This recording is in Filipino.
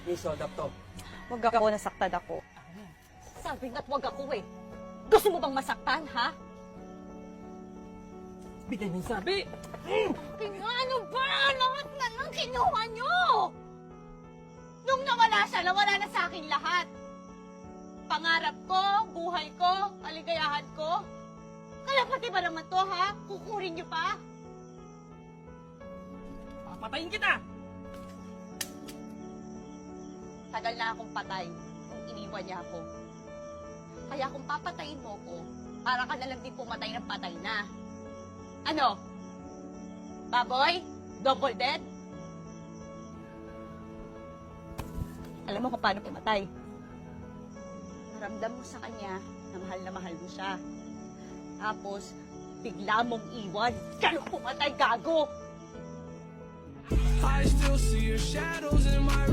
Miss, hold up to. Huwag ako, nasaktan ako. Sabi nga't wag ako eh. Gusto mo bang masaktan, ha? Bigay mo yung sabi! Ano ba? Lahat na lang kinuha nyo! Nung nawala siya, nawala na sa akin lahat. Pangarap ko, buhay ko, kaligayahan ko. Kaya pati ba naman to, ha? Kukurin nyo pa? Papatayin kita! Tagal na akong patay kung iniwan niya ako. Kaya kung papatayin mo ko, para ka na lang din pumatay ng patay na. Ano? Baboy? Double dead? Alam mo kung paano pumatay? Naramdam mo sa kanya na mahal mo siya. Tapos, bigla mong iwan. Ganun pumatay, gago! I still see your shadows in my